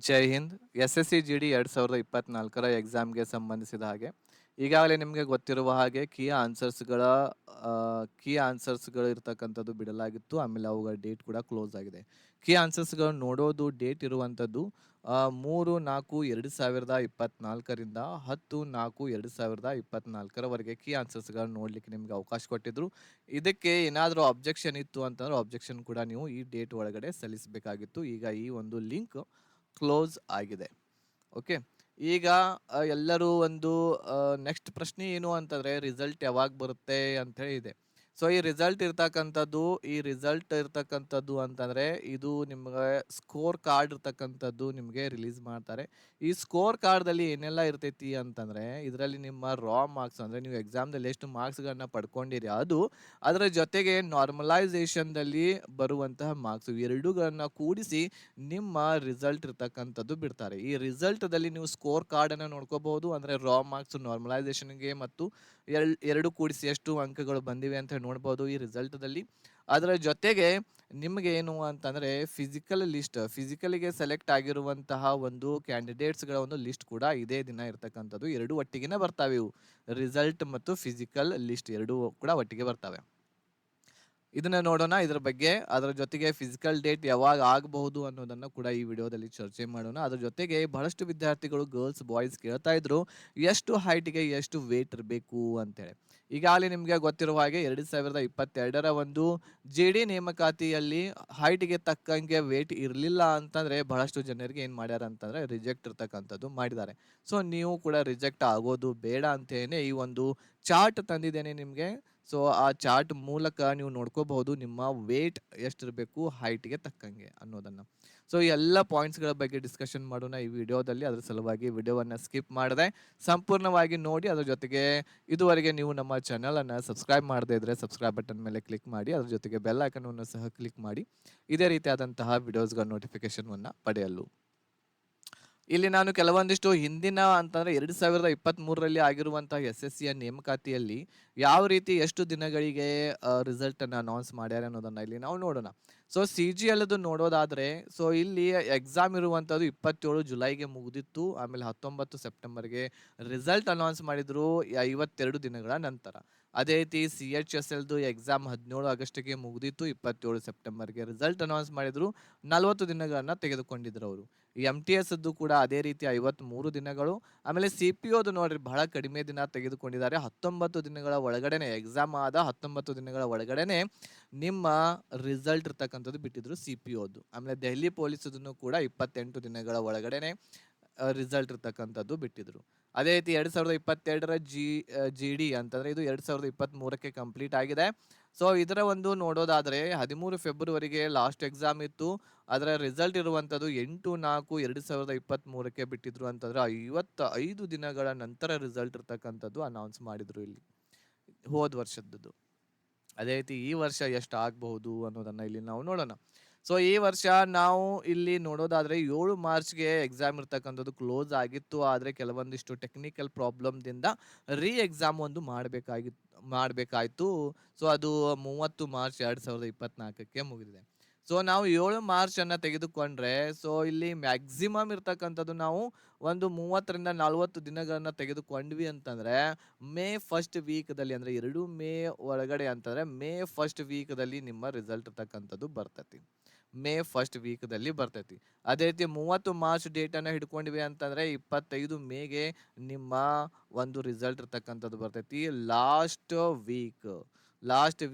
ಜೈ Hind. SSC GD 2024 ಎಕ್ಸಾಮ್ಗೆ ಸಂಬಂಧಿಸಿದ ಹಾಗೆ ಈಗಾಗಲೇ ನಿಮಗೆ ಗೊತ್ತಿರುವ ಹಾಗೆ ಕೀ ಆನ್ಸರ್ಸ್ಗಳು ಇರ್ತಕ್ಕಂಥದ್ದು ಬಿಡಲಾಗಿತ್ತು. ಆಮೇಲೆ ಅವುಗಳ ಡೇಟ್ ಕೂಡ ಕ್ಲೋಸ್ ಆಗಿದೆ. ಕೀ ಆನ್ಸರ್ಸ್ಗಳು ನೋಡೋದು ಡೇಟ್ ಇರುವಂಥದ್ದು 3-4-2024ರಿಂದ 10-4-2024 ಕೀ ಆನ್ಸರ್ಸ್ಗಳನ್ನ ನೋಡ್ಲಿಕ್ಕೆ ನಿಮ್ಗೆ ಅವಕಾಶ ಕೊಟ್ಟಿದ್ರು. ಇದಕ್ಕೆ ಏನಾದರೂ ಅಬ್ಜೆಕ್ಷನ್ ಇತ್ತು ಅಂತಂದ್ರೆ ಅಬ್ಜೆಕ್ಷನ್ ಕೂಡ ನೀವು ಈ ಡೇಟ್ ಒಳಗಡೆ ಸಲ್ಲಿಸಬೇಕಾಗಿತ್ತು. ಈಗ ಈ ಒಂದು ಲಿಂಕ್ ಕ್ಲೋಸ್ ಆಗಿದೆ. ಓಕೆ, ಈಗ ಎಲ್ಲರೂ ಒಂದು ನೆಕ್ಸ್ಟ್ ಪ್ರಶ್ನೆ ಏನು ಅಂತಂದ್ರೆ ರಿಸಲ್ಟ್ ಯಾವಾಗ ಬರುತ್ತೆ ಅಂತ ಹೇಳಿ ಇದೆ. ಸೊ ಈ ರಿಸಲ್ಟ್ ಇರ್ತಕ್ಕಂಥದ್ದು ಅಂತಂದ್ರೆ ಇದು ನಿಮ್ಗೆ ಸ್ಕೋರ್ ಕಾರ್ಡ್ ಇರ್ತಕ್ಕಂಥದ್ದು ನಿಮಗೆ ರಿಲೀಸ್ ಮಾಡ್ತಾರೆ. ಈ ಸ್ಕೋರ್ ಕಾರ್ಡ್ದಲ್ಲಿ ಏನೆಲ್ಲ ಇರ್ತೈತಿ ಅಂತಂದ್ರೆ ಇದರಲ್ಲಿ ನಿಮ್ಮ ರಾ ಮಾರ್ಕ್ಸ್ ಅಂದ್ರೆ ನೀವು ಎಕ್ಸಾಮ್ದಲ್ಲಿ ಎಷ್ಟು ಮಾರ್ಕ್ಸ್ಗಳನ್ನ ಪಡ್ಕೊಂಡಿರಿ ಅದು, ಅದರ ಜೊತೆಗೆ ನಾರ್ಮಲೈಸೇಷನ್ದಲ್ಲಿ ಬರುವಂತಹ ಮಾರ್ಕ್ಸ್ ಎರಡೂಗಳನ್ನ ಕೂಡಿಸಿ ನಿಮ್ಮ ರಿಸಲ್ಟ್ ಇರ್ತಕ್ಕಂಥದ್ದು ಬಿಡ್ತಾರೆ. ಈ ರಿಸಲ್ಟ್ದಲ್ಲಿ ನೀವು ಸ್ಕೋರ್ ಕಾರ್ಡನ್ನು ನೋಡ್ಕೋಬಹುದು. ಅಂದರೆ ರಾ ಮಾರ್ಕ್ಸ್ ನಾರ್ಮಲೈಸೇಷನ್ಗೆ ಮತ್ತು ಎರಡು ಕೂಡಿಸಿ ಎಷ್ಟು ಅಂಕಗಳು ಬಂದಿವೆ ಅಂತ ನೋಡ್ಬೋದು ಈ ರಿಸಲ್ಟ್ದಲ್ಲಿ. ಅದರ ಜೊತೆಗೆ ನಿಮಗೆ ಏನು ಅಂತಂದರೆ ಫಿಸಿಕಲಿಗೆ ಸೆಲೆಕ್ಟ್ ಆಗಿರುವಂತಹ ಒಂದು ಕ್ಯಾಂಡಿಡೇಟ್ಸ್ಗಳ ಒಂದು ಲಿಸ್ಟ್ ಕೂಡ ಇದೇ ದಿನ ಇರ್ತಕ್ಕಂಥದ್ದು. ಎರಡು ಒಟ್ಟಿಗೆ ಬರ್ತಾವೆ ಇವು, ರಿಸಲ್ಟ್ ಮತ್ತು ಫಿಸಿಕಲ್ ಲಿಸ್ಟ್ ಎರಡೂ ಕೂಡ ಒಟ್ಟಿಗೆ ಬರ್ತವೆ. ಇದನ್ನ ನೋಡೋಣ ಇದ್ರ ಬಗ್ಗೆ. ಅದರ ಜೊತೆಗೆ ಫಿಸಿಕಲ್ ಡೇಟ್ ಯಾವಾಗ ಆಗಬಹುದು ಅನ್ನೋದನ್ನು ಕೂಡ ಈ ವಿಡಿಯೋದಲ್ಲಿ ಚರ್ಚೆ ಮಾಡೋಣ. ಅದ್ರ ಜೊತೆಗೆ ಬಹಳಷ್ಟು ವಿದ್ಯಾರ್ಥಿಗಳು ಗರ್ಲ್ಸ್ ಬಾಯ್ಸ್ ಕೇಳ್ತಾ ಇದ್ರು ಎಷ್ಟು ಹೈಟ್ಗೆ ಎಷ್ಟು ವೇಟ್ ಇರಬೇಕು ಅಂತೇಳಿ. ಈಗಾಗಲೇ ನಿಮಗೆ ಗೊತ್ತಿರುವ ಹಾಗೆ 2022ರ ಒಂದು JD ನೇಮಕಾತಿಯಲ್ಲಿ ಹೈಟ್ಗೆ ತಕ್ಕಂಗೆ ವೇಟ್ ಇರಲಿಲ್ಲ ಅಂತಂದ್ರೆ ಬಹಳಷ್ಟು ಜನರಿಗೆ ಏನು ಮಾಡ್ಯಾರ ಅಂತಂದ್ರೆ ರಿಜೆಕ್ಟ್ ಇರ್ತಕ್ಕಂಥದ್ದು ಮಾಡಿದ್ದಾರೆ. ಸೊ ನೀವು ಕೂಡ ರಿಜೆಕ್ಟ್ ಆಗೋದು ಬೇಡ ಅಂತೇನೆ ಈ ಒಂದು ಚಾರ್ಟ್ ತಂದಿದ್ದೇನೆ ನಿಮಗೆ. ಸೊ ಆ ಚಾರ್ಟ್ ಮೂಲಕ ನೀವು ನೋಡ್ಕೋಬಹುದು ನಿಮ್ಮ ವೇಟ್ ಎಷ್ಟಿರಬೇಕು ಹೈಟ್ಗೆ ತಕ್ಕಂಗೆ ಅನ್ನೋದನ್ನು. ಸೊ ಎಲ್ಲ ಪಾಯಿಂಟ್ಸ್ಗಳ ಬಗ್ಗೆ ಡಿಸ್ಕಷನ್ ಮಾಡೋಣ ಈ ವಿಡಿಯೋದಲ್ಲಿ. ಅದ್ರ ಸಲುವಾಗಿ ವಿಡಿಯೋವನ್ನು ಸ್ಕಿಪ್ ಮಾಡದೆ ಸಂಪೂರ್ಣವಾಗಿ ನೋಡಿ. ಅದ್ರ ಜೊತೆಗೆ ಇದುವರೆಗೆ ನೀವು ನಮ್ಮ ಚಾನಲನ್ನು ಸಬ್ಸ್ಕ್ರೈಬ್ ಮಾಡದೇ ಇದ್ರೆ ಸಬ್ಸ್ಕ್ರೈಬ್ ಬಟನ್ ಮೇಲೆ ಕ್ಲಿಕ್ ಮಾಡಿ. ಅದ್ರ ಜೊತೆಗೆ ಬೆಲ್ ಐಕನನ್ನು ಸಹ ಕ್ಲಿಕ್ ಮಾಡಿ ಇದೇ ರೀತಿಯಾದಂತಹ ವಿಡಿಯೋಸ್ಗಳ ನೋಟಿಫಿಕೇಶನ್ವನ್ನು ಪಡೆಯಲು. ಇಲ್ಲಿ ನಾನು ಕೆಲವೊಂದಿಷ್ಟು ಹಿಂದಿನ ಅಂತಂದರೆ 2023ರಲ್ಲಿ ಆಗಿರುವಂತಹ SSCಯ ನೇಮಕಾತಿಯಲ್ಲಿ ಯಾವ ರೀತಿ ಎಷ್ಟು ದಿನಗಳಿಗೆ ರಿಸಲ್ಟನ್ನು ಅನೌನ್ಸ್ ಮಾಡ್ಯಾರ ಅನ್ನೋದನ್ನು ಇಲ್ಲಿ ನಾವು ನೋಡೋಣ. ಸೊ CGL ನೋಡೋದಾದರೆ ಸೊ ಇಲ್ಲಿ ಎಕ್ಸಾಮ್ ಇರುವಂಥದ್ದು 27 ಜುಲೈಗೆ ಮುಗಿದಿತ್ತು. ಆಮೇಲೆ 19 ಸೆಪ್ಟೆಂಬರ್ಗೆ ರಿಸಲ್ಟ್ ಅನೌನ್ಸ್ ಮಾಡಿದರು 52 ದಿನಗಳ ನಂತರ. ಅದೇ ರೀತಿ CHSLದು ಎಕ್ಸಾಮ್ 17 ಆಗಸ್ಟ್ಗೆ ಮುಗಿದಿತ್ತು, 27 ಸೆಪ್ಟೆಂಬರ್ಗೆ ರಿಸಲ್ಟ್ ಅನೌನ್ಸ್ ಮಾಡಿದರು, 40 ದಿನಗಳನ್ನು ತೆಗೆದುಕೊಂಡಿದ್ರು ಅವರು. MTSದ್ದು ಕೂಡ ಅದೇ ರೀತಿ 53 ದಿನಗಳು. ಆಮೇಲೆ CPOದು ನೋಡ್ರಿ ಬಹಳ ಕಡಿಮೆ ದಿನ ತೆಗೆದುಕೊಂಡಿದ್ದಾರೆ, 19 ದಿನಗಳ ಒಳಗಡೆನೆ ಎಕ್ಸಾಮ್ ಆದ 19 ದಿನಗಳ ಒಳಗಡೆನೆ ನಿಮ್ಮ ರಿಸಲ್ಟ್ ಇರ್ತಕ್ಕಂಥದ್ದು ಬಿಟ್ಟಿದ್ರು CPOದು. ಆಮೇಲೆ ದೆಹಲಿ ಪೊಲೀಸದನ್ನು ಕೂಡ 28 ದಿನಗಳ ಒಳಗಡೆನೆ ರಿಸಲ್ಟ್ ಇರ್ತಕ್ಕಂಥದ್ದು ಬಿಟ್ಟಿದ್ರು. ಅದೇ ರೀತಿ 2022ರ GD ಅಂತಂದರೆ ಇದು 2023ಕ್ಕೆ ಕಂಪ್ಲೀಟ್ ಆಗಿದೆ. ಸೊ ಇದರ ಒಂದು ನೋಡೋದಾದರೆ 13 ಫೆಬ್ರವರಿಗೆ ಲಾಸ್ಟ್ ಎಕ್ಸಾಮ್ ಇತ್ತು. ಅದರ ರಿಸಲ್ಟ್ ಇರುವಂಥದ್ದು 8-4-2023ಕ್ಕೆ ಬಿಟ್ಟಿದ್ರು ಅಂತಂದರೆ 55 ದಿನಗಳ ನಂತರ ರಿಸಲ್ಟ್ ಇರ್ತಕ್ಕಂಥದ್ದು ಅನೌನ್ಸ್ ಮಾಡಿದರು ಇಲ್ಲಿ ಹೋದ ವರ್ಷದ್ದು. ಅದೇ ರೀತಿ ಈ ವರ್ಷ ಎಷ್ಟು ಆಗಬಹುದು ಅನ್ನೋದನ್ನು ಇಲ್ಲಿ ನಾವು ನೋಡೋಣ. ಸೊ ಈ ವರ್ಷ ನಾವು ಇಲ್ಲಿ ನೋಡೋದಾದರೆ 7 ಮಾರ್ಚ್ಗೆ ಎಕ್ಸಾಮ್ ಇರ್ತಕ್ಕಂಥದ್ದು ಕ್ಲೋಸ್ ಆಗಿತ್ತು. ಆದರೆ ಕೆಲವೊಂದಿಷ್ಟು ಟೆಕ್ನಿಕಲ್ ಪ್ರಾಬ್ಲಮ್ದಿಂದ ಎಕ್ಸಾಮ್ ಒಂದು ಮಾಡಬೇಕಾಯಿತು. ಸೊ ಅದು 30 ಮಾರ್ಚ್ 2024ಕ್ಕೆ ಮುಗಿದಿದೆ. ಸೊ ನಾವು 7 ಮಾರ್ಚನ್ನು ತೆಗೆದುಕೊಂಡ್ರೆ ಸೊ ಇಲ್ಲಿ ಮ್ಯಾಕ್ಸಿಮಮ್ ಇರ್ತಕ್ಕಂಥದ್ದು ನಾವು ಒಂದು 30ರಿಂದ 40 ದಿನಗಳನ್ನು ತೆಗೆದುಕೊಂಡ್ವಿ ಅಂತಂದರೆ ಮೇ ಫಸ್ಟ್ ವೀಕ್ದಲ್ಲಿ ಅಂದರೆ 2 ಮೇ ಒಳಗಡೆ ಅಂತಂದರೆ ಮೇ ಫಸ್ಟ್ ವೀಕ್ದಲ್ಲಿ ನಿಮ್ಮ ರಿಸಲ್ಟ್ ಇರ್ತಕ್ಕಂಥದ್ದು ಬರ್ತೈತಿ. ಮೇ ಫಸ್ಟ್ ವೀಕ್ದಲ್ಲಿ ಬರ್ತೈತಿ. ಅದೇ ರೀತಿ 30 ಮಾರ್ಚ್ ಡೇಟನ್ನು ಹಿಡ್ಕೊಂಡ್ವಿ ಅಂತಂದರೆ 25 ಮೇಗೆ ನಿಮ್ಮ ಒಂದು ರಿಸಲ್ಟ್ ಇರ್ತಕ್ಕಂಥದ್ದು ಬರ್ತೈತಿ. ಲಾಸ್ಟ್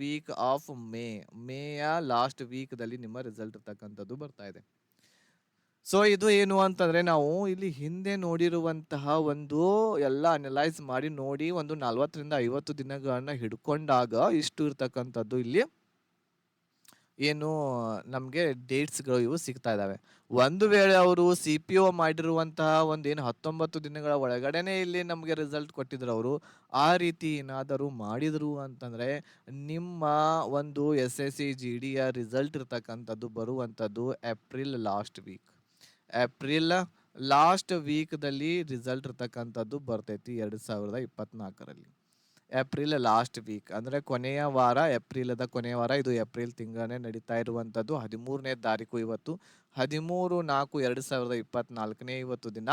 ವೀಕ್ ಆಫ್ ಮೇಯ ಲಾಸ್ಟ್ ವೀಕ್ದಲ್ಲಿ ನಿಮ್ಮ ರಿಸಲ್ಟ್ ಇರ್ತಕ್ಕಂಥದ್ದು ಬರ್ತಾ ಇದೆ. ಸೊ ಇದು ಏನು ಅಂತಂದರೆ ನಾವು ಇಲ್ಲಿ ಹಿಂದೆ ನೋಡಿರುವಂತಹ ಒಂದು ಎಲ್ಲ ಅನಲೈಸ್ ಮಾಡಿ ನೋಡಿ ಒಂದು 40ರಿಂದ 50 ದಿನಗಳನ್ನು ಹಿಡ್ಕೊಂಡಾಗ ಇಷ್ಟು ಇರ್ತಕ್ಕಂಥದ್ದು ಇಲ್ಲಿ ಏನು ನಮಗೆ ಡೇಟ್ಸ್ಗಳು ಇವು ಸಿಗ್ತಾ ಇದ್ದಾವೆ. ಒಂದು ವೇಳೆ ಅವರು CPO ಮಾಡಿರುವಂತಹ ಒಂದೇನು 19 ದಿನಗಳ ಒಳಗಡೆನೆ ಇಲ್ಲಿ ನಮಗೆ ರಿಸಲ್ಟ್ ಕೊಟ್ಟಿದ್ರು ಅವರು, ಆ ರೀತಿ ಏನಾದರೂ ಮಾಡಿದರು ಅಂತಂದರೆ ನಿಮ್ಮ ಒಂದು SSC GDಯ ರಿಸಲ್ಟ್ ಇರ್ತಕ್ಕಂಥದ್ದು ಬರುವಂಥದ್ದು ಏಪ್ರಿಲ್ ಲಾಸ್ಟ್ ವೀಕ್ದಲ್ಲಿ ರಿಸಲ್ಟ್ ಇರ್ತಕ್ಕಂಥದ್ದು ಬರ್ತೈತಿ 2024ರಲ್ಲಿ. ಏಪ್ರಿಲ್ ಲಾಸ್ಟ್ ವೀಕ್ ಅಂದರೆ ಕೊನೆಯ ವಾರ, ಏಪ್ರಿಲದ ಕೊನೆಯ ವಾರ. ಇದು ಏಪ್ರಿಲ್ ತಿಂಗಳೇ ನಡೀತಾ ಇರುವಂಥದ್ದು. 13ನೇ ತಾರೀಕು ಇವತ್ತು. 13/4/2024 ಇವತ್ತು ದಿನ.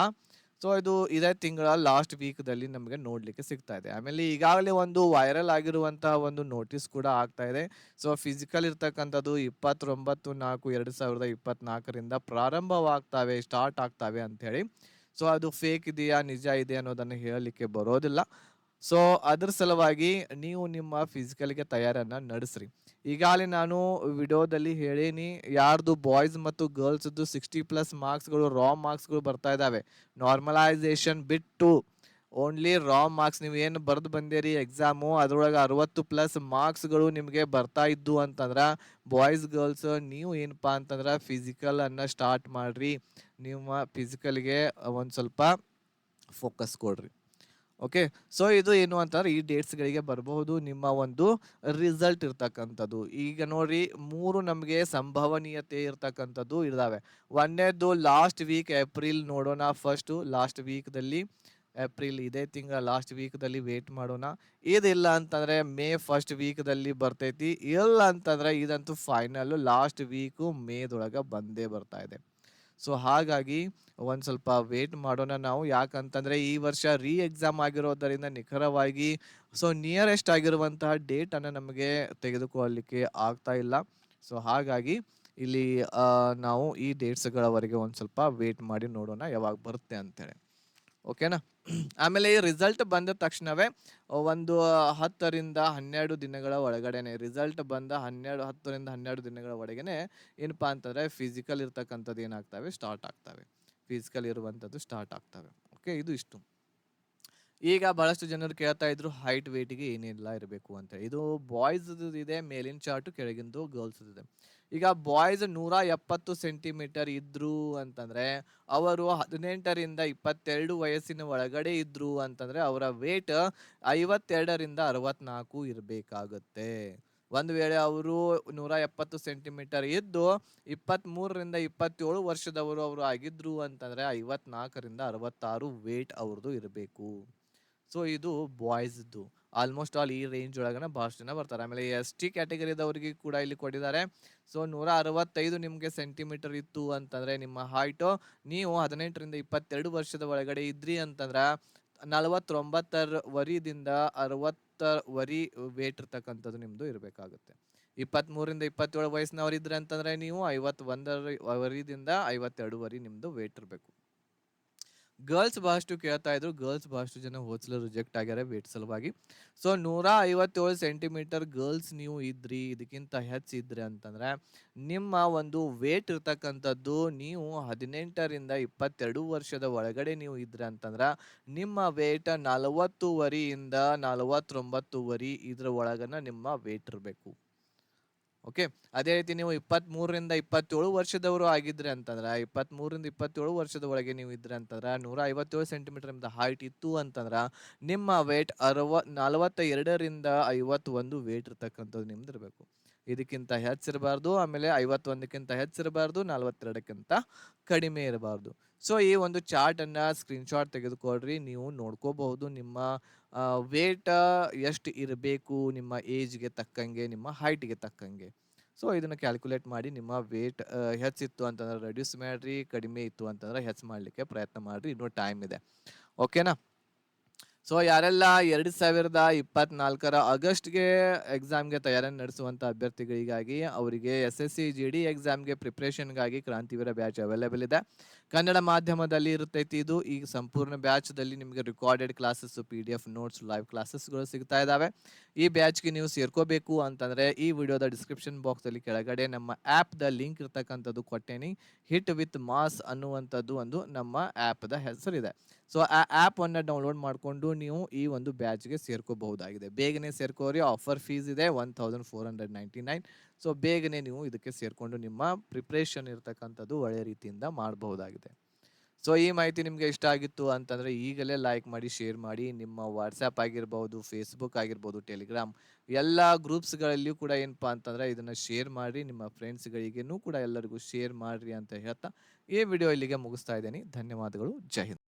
ಸೊ ಇದು ಇದೇ ತಿಂಗಳ ಲಾಸ್ಟ್ ವೀಕ್ದಲ್ಲಿ ನಮಗೆ ನೋಡಲಿಕ್ಕೆ ಸಿಗ್ತಾ ಇದೆ. ಆಮೇಲೆ ಈಗಾಗಲೇ ಒಂದು ವೈರಲ್ ಆಗಿರುವಂತಹ ಒಂದು ನೋಟಿಸ್ ಕೂಡ ಆಗ್ತಾ ಇದೆ. ಸೊ ಫಿಸಿಕಲ್ ಇರ್ತಕ್ಕಂಥದ್ದು 29/4/2024 ಪ್ರಾರಂಭವಾಗ್ತವೆ, ಸ್ಟಾರ್ಟ್ ಆಗ್ತವೆ ಅಂಥೇಳಿ. ಸೊ ಅದು ಫೇಕ್ ಇದೆಯಾ ನಿಜ ಇದೆ ಅನ್ನೋದನ್ನು ಹೇಳಲಿಕ್ಕೆ ಬರೋದಿಲ್ಲ. ಸೊ ಅದ್ರ ಸಲುವಾಗಿ ನೀವು ನಿಮ್ಮ ಫಿಸಿಕಲ್ಗೆ ತಯಾರನ್ನ ನಡೆಸ್ರಿ. ಈಗಾಗಲೇ ನಾನು ವಿಡಿಯೋದಲ್ಲಿ ಹೇಳೀನಿ, ಯಾರ್ದು ಬಾಯ್ಸ್ ಮತ್ತು ಗರ್ಲ್ಸ್ದು 60+ ಮಾರ್ಕ್ಸ್ಗಳು, ರಾ ಮಾರ್ಕ್ಸ್ಗಳು ಬರ್ತಾ ಇದ್ದಾವೆ. ನಾರ್ಮಲೈಸೇಷನ್ ಬಿಟ್ಟು ಓನ್ಲಿ ರಾ ಮಾರ್ಕ್ಸ್ ನೀವು ಏನು ಬರೆದು ಬಂದಿರಿ ಎಕ್ಸಾಮು, ಅದರೊಳಗೆ 60+ ಮಾರ್ಕ್ಸ್ಗಳು ನಿಮಗೆ ಬರ್ತಾ ಇದ್ದು ಅಂತಂದ್ರೆ ಬಾಯ್ಸ್ ಗರ್ಲ್ಸ್ ನೀವು ಏನಪ್ಪಾ ಅಂತಂದ್ರೆ ಫಿಸಿಕಲ್ ಅನ್ನ ಸ್ಟಾರ್ಟ್ ಮಾಡ್ರಿ. ನಿಮ್ಮ ಫಿಸಿಕಲ್ಗೆ ಒಂದು ಸ್ವಲ್ಪ ಫೋಕಸ್ ಕೊಡ್ರಿ. ಓಕೆ, ಸೊ ಇದು ಏನು ಅಂತಂದ್ರೆ ಈ ಡೇಟ್ಸ್ಗಳಿಗೆ ಬರಬಹುದು ನಿಮ್ಮ ಒಂದು ರಿಸಲ್ಟ್ ಇರ್ತಕ್ಕಂಥದ್ದು. ಈಗ ನೋಡ್ರಿ, 3 ನಮಗೆ ಸಂಭವನೀಯತೆ ಇರ್ತಕ್ಕಂಥದ್ದು ಇದಾವೆ. ಒಂದೇದು ಲಾಸ್ಟ್ ವೀಕ್ ಏಪ್ರಿಲ್ ನೋಡೋಣ. ಫಸ್ಟ್ ಲಾಸ್ಟ್ ವೀಕ್ದಲ್ಲಿ ಏಪ್ರಿಲ್ ಇದೇ ತಿಂಗಳ ಲಾಸ್ಟ್ ವೀಕ್ದಲ್ಲಿ ವೇಟ್ ಮಾಡೋಣ. ಇದಿಲ್ಲ ಅಂತಂದ್ರೆ ಮೇ ಫಸ್ಟ್ ವೀಕ್ದಲ್ಲಿ ಬರ್ತೈತಿ. ಇಲ್ಲ ಅಂತಂದ್ರೆ ಇದಂತೂ ಫೈನಲ್ ಲಾಸ್ಟ್ ವೀಕು ಮೇದೊಳಗೆ ಬಂದೇ ಬರ್ತಾ ಇದೆ. ಸೊ ಹಾಗಾಗಿ ಒಂದು ಸ್ವಲ್ಪ ವೇಟ್ ಮಾಡೋಣ ನಾವು. ಯಾಕಂತಂದರೆ ಈ ವರ್ಷ ಎಕ್ಸಾಮ್ ಆಗಿರೋದರಿಂದ ನಿಖರವಾಗಿ ಸೊ ನಿಯರೆಸ್ಟ್ ಆಗಿರುವಂತಹ ಡೇಟನ್ನು ನಮಗೆ ತೆಗೆದುಕೊಳ್ಳಲಿಕ್ಕೆ ಆಗ್ತಾ ಇಲ್ಲ. ಸೊ ಹಾಗಾಗಿ ಇಲ್ಲಿ ನಾವು ಈ ಡೇಟ್ಸ್ಗಳವರೆಗೆ ಒಂದು ಸ್ವಲ್ಪ ವೇಟ್ ಮಾಡಿ ನೋಡೋಣ ಯಾವಾಗ ಬರುತ್ತೆ ಅಂತೇಳಿ. ಓಕೆನಾ. ಆಮೇಲೆ ಈ ರಿಸಲ್ಟ್ ಬಂದ ತಕ್ಷಣವೇ ಒಂದು 10 ರಿಂದ 12 ದಿನಗಳ ಒಳಗಡೆನೆ ರಿಸಲ್ಟ್ ಬಂದ 10 ರಿಂದ 12 ದಿನಗಳ ಒಳಗೇನೆ ಏನಪ್ಪಾ ಅಂತಂದರೆ ಫಿಸಿಕಲ್ ಇರ್ತಕ್ಕಂಥದ್ದು ಏನಾಗ್ತವೆ, ಸ್ಟಾರ್ಟ್ ಆಗ್ತವೆ. ಫಿಸಿಕಲ್ ಇರುವಂಥದ್ದು ಸ್ಟಾರ್ಟ್ ಆಗ್ತವೆ. ಓಕೆ, ಇದು ಇಷ್ಟು. ಈಗ ಬಹಳಷ್ಟು ಜನರು ಕೇಳ್ತಾ ಇದ್ರು ಹೈಟ್ ವೇಟಿಗೆ ಏನೆಲ್ಲ ಇರಬೇಕು ಅಂತ. ಇದು ಬಾಯ್ಸ್ ಇದೆ ಮೇಲಿನ ಚಾರ್ಟು, ಕೆಳಗಿಂದು ಗರ್ಲ್ಸ್ ಇದೆ. ಈಗ ಬಾಯ್ಸ್ 170 ಸೆಂಟಿಮೀಟರ್ ಇದ್ರು ಅಂತಂದ್ರೆ ಅವರು 18 ರಿಂದ 22 ವಯಸ್ಸಿನ ಒಳಗಡೆ ಇದ್ರು ಅಂತಂದ್ರೆ ಅವರ ವೇಟ್ 52 ರಿಂದ 64 ಇರಬೇಕಾಗುತ್ತೆ. ಒಂದು ವೇಳೆ ಅವರು 170 ಸೆಂಟಿಮೀಟರ್ ಇದ್ದು 23 ರಿಂದ 27 ವರ್ಷದವರು ಅವರು ಆಗಿದ್ರು ಅಂತಂದ್ರೆ 54 ರಿಂದ 66 ವೇಟ್ ಅವ್ರದ್ದು ಇರಬೇಕು. ಸೊ ಇದು ಬಾಯ್ಸ್ದು ಆಲ್ಮೋಸ್ಟ್ ಆಲ್ ಈ ರೇಂಜ್ ಒಳಗನ ಭಾಳಷ್ಟು ಜನ ಬರ್ತಾರೆ. ಆಮೇಲೆ ST ಕ್ಯಾಟಗರಿದವ್ರಿಗೆ ಕೂಡ ಇಲ್ಲಿ ಕೊಟ್ಟಿದ್ದಾರೆ. ಸೊ 165 ನಿಮಗೆ ಸೆಂಟಿಮೀಟರ್ ಇತ್ತು ಅಂತಂದರೆ ನಿಮ್ಮ ಹೈಟು, ನೀವು 18 ರಿಂದ 22 ವರ್ಷದ ಒಳಗಡೆ ಇದ್ರಿ ಅಂತಂದ್ರೆ 49 ವರಿದಿಂದ 60 ವರಿ ವೇಟ್ ಇರ್ತಕ್ಕಂಥದ್ದು ನಿಮ್ಮದು ಇರಬೇಕಾಗುತ್ತೆ. 23 ರಿಂದ 27 ವಯಸ್ಸಿನವ್ರು ಇದ್ರೆ ಅಂತಂದರೆ ನೀವು 51 ವರಿದಿಂದ 52 ವರಿ ನಿಮ್ಮದು ವೇಟ್ ಇರಬೇಕು. ಗರ್ಲ್ಸ್ ಬಹಳಷ್ಟು ಕೇಳ್ತಾ ಇದ್ರು, ಗರ್ಲ್ಸ್ ಬಹಳಷ್ಟು ಜನ ಹೋದ್ಸಲ ರಿಜೆಕ್ಟ್ ಆಗ್ಯಾರ ವೇಟ್ ಸಲುವಾಗಿ. ಸೊ 157 ಸೆಂಟಿಮೀಟರ್ ಗರ್ಲ್ಸ್ ನೀವು ಇದ್ರಿ, ಇದಕ್ಕಿಂತ ಹೆಚ್ಚಿದ್ರಿ ಅಂತಂದ್ರೆ ನಿಮ್ಮ ಒಂದು ವೇಟ್ ಇರ್ತಕ್ಕಂಥದ್ದು ನೀವು 18 ರಿಂದ 22 ವರ್ಷದ ಒಳಗಡೆ ನೀವು ಇದ್ರಿ ಅಂತಂದ್ರೆ ನಿಮ್ಮ ವೇಟ್ 40 ವರಿಯಿಂದ 49 ವರಿ ಇದ್ರ ಒಳಗನ ನಿಮ್ಮ ವೇಟ್ ಇರಬೇಕು. ಓಕೆ, ಅದೇ ರೀತಿ ನೀವು 23 ರಿಂದ 27 ವರ್ಷದವರು ಆಗಿದ್ರೆ ಅಂತಂದ್ರೆ 23 ರಿಂದ 27 ವರ್ಷದ ಒಳಗೆ ನೀವು ಇದ್ರೆ ಅಂತಂದ್ರೆ 157 ಸೆಂಟಿಮೀಟರ್ ನಿಮ್ದು ಹೈಟ್ ಇತ್ತು ಅಂತಂದ್ರೆ ನಿಮ್ಮ ವೇಟ್ 42 ರಿಂದ 51 ವೇಟ್ ಇರ್ತಕ್ಕಂಥದ್ದು ನಿಮ್ದು ಇರಬೇಕು. ಇದಕ್ಕಿಂತ ಹೆಚ್ಚಿರಬಾರ್ದು, ಆಮೇಲೆ 51ಕ್ಕಿಂತ ಹೆಚ್ಚಿರಬಾರ್ದು, 42ಕ್ಕಿಂತ ಕಡಿಮೆ ಇರಬಾರ್ದು. ಸೊ ಈ ಒಂದು ಚಾರ್ಟ್ ಅನ್ನ ಸ್ಕ್ರೀನ್ಶಾಟ್ ತೆಗೆದುಕೊಳ್ರಿ, ನೀವು ನೋಡ್ಕೋಬಹುದು ನಿಮ್ಮ ವೇಟ್ ಎಷ್ಟು ಇರಬೇಕು ನಿಮ್ಮ ಏಜ್ಗೆ ತಕ್ಕಂಗೆ, ನಿಮ್ಮ ಹೈಟ್ಗೆ ತಕ್ಕಂಗೆ. ಸೊ ಇದನ್ನು ಕ್ಯಾಲ್ಕುಲೇಟ್ ಮಾಡಿ ನಿಮ್ಮ ವೇಟ್ ಹೆಚ್ಚಿತ್ತು ಅಂತಂದ್ರೆ ರೆಡ್ಯೂಸ್ ಮಾಡಿರಿ, ಕಡಿಮೆ ಇತ್ತು ಅಂತಂದ್ರೆ ಹೆಚ್ಚು ಮಾಡಲಿಕ್ಕೆ ಪ್ರಯತ್ನ ಮಾಡಿರಿ, ಇನ್ನೂ ಟೈಮ್ ಇದೆ. ಓಕೆನಾ. ಸೊ ಯಾರೆಲ್ಲ 2024 ಆಗಸ್ಟ್ಗೆ ಎಕ್ಸಾಮ್ಗೆ ತಯಾರಿ ನಡೆಸುವಂಥ ಅಭ್ಯರ್ಥಿಗಳಿಗಾಗಿ ಅವರಿಗೆ SSC GD ಎಕ್ಸಾಮ್ಗೆ ಪ್ರಿಪ್ರೇಷನ್ಗಾಗಿ ಕ್ರಾಂತಿವೀರ ಬ್ಯಾಚ್ ಅವೈಲೇಬಲ್ ಇದೆ. ಕನ್ನಡ ಮಾಧ್ಯಮದಲ್ಲಿ ಇರುತ್ತೈತಿ ಇದು. ಈ ಸಂಪೂರ್ಣ ಬ್ಯಾಚ್ದಲ್ಲಿ ನಿಮಗೆ recorded classes, PDF notes, live ಕ್ಲಾಸಸ್ಗಳು ಸಿಗ್ತಾ ಇದ್ದಾವೆ. ಈ ಬ್ಯಾಚ್ಗೆ ನೀವು ಸೇರ್ಕೋಬೇಕು ಅಂತಂದರೆ ಈ ವಿಡಿಯೋದ ಡಿಸ್ಕ್ರಿಪ್ಷನ್ ಬಾಕ್ಸಲ್ಲಿ ಕೆಳಗಡೆ ನಮ್ಮ ಆ್ಯಪ್ದ ಲಿಂಕ್ ಇರ್ತಕ್ಕಂಥದ್ದು ಕೊಟ್ಟೇನಿ. ಹಿಟ್ ವಿತ್ ಮಾಸ್ ಅನ್ನುವಂಥದ್ದು ಒಂದು ನಮ್ಮ ಆ್ಯಪ್ದ ಹೆಸರಿದೆ. ಸೊ ಆ ಆ್ಯಪನ್ನು ಡೌನ್ಲೋಡ್ ಮಾಡಿಕೊಂಡು ನೀವು ಈ ಒಂದು ಬ್ಯಾಚ್ಗೆ ಸೇರ್ಕೋಬಹುದಾಗಿದೆ. ಬೇಗನೆ ಸೇರ್ಕೋರಿ, ಆಫರ್ ಫೀಸ್ ಇದೆ 1499. ಸೊ ಬೇಗನೆ ನೀವು ಇದಕ್ಕೆ ಸೇರಿಕೊಂಡು ನಿಮ್ಮ ಪ್ರಿಪ್ರೇಷನ್ ಇರ್ತಕ್ಕಂಥದ್ದು ಒಳ್ಳೆಯ ರೀತಿಯಿಂದ ಮಾಡಬಹುದಾಗಿದೆ. ಸೊ ಈ ಮಾಹಿತಿ ನಿಮಗೆ ಇಷ್ಟ ಆಗಿತ್ತು ಅಂತಂದರೆ ಈಗಲೇ ಲೈಕ್ ಮಾಡಿ, ಶೇರ್ ಮಾಡಿ. ನಿಮ್ಮ ವಾಟ್ಸಪ್ ಆಗಿರ್ಬೋದು, ಫೇಸ್ಬುಕ್ ಆಗಿರ್ಬೋದು, ಟೆಲಿಗ್ರಾಮ್ ಎಲ್ಲ ಗ್ರೂಪ್ಸ್ಗಳಲ್ಲಿಯೂ ಕೂಡ ಏನಪ್ಪಾ ಅಂತಂದರೆ ಇದನ್ನು ಶೇರ್ ಮಾಡಿ. ನಿಮ್ಮ ಫ್ರೆಂಡ್ಸ್ಗಳಿಗೂ ಕೂಡ ಎಲ್ಲರಿಗೂ ಶೇರ್ ಮಾಡಿರಿ ಅಂತ ಹೇಳ್ತಾ ಈ ವಿಡಿಯೋ ಇಲ್ಲಿಗೆ ಮುಗಿಸ್ತಾ ಇದ್ದೀನಿ. ಧನ್ಯವಾದಗಳು. ಜೈ ಹಿಂದ್.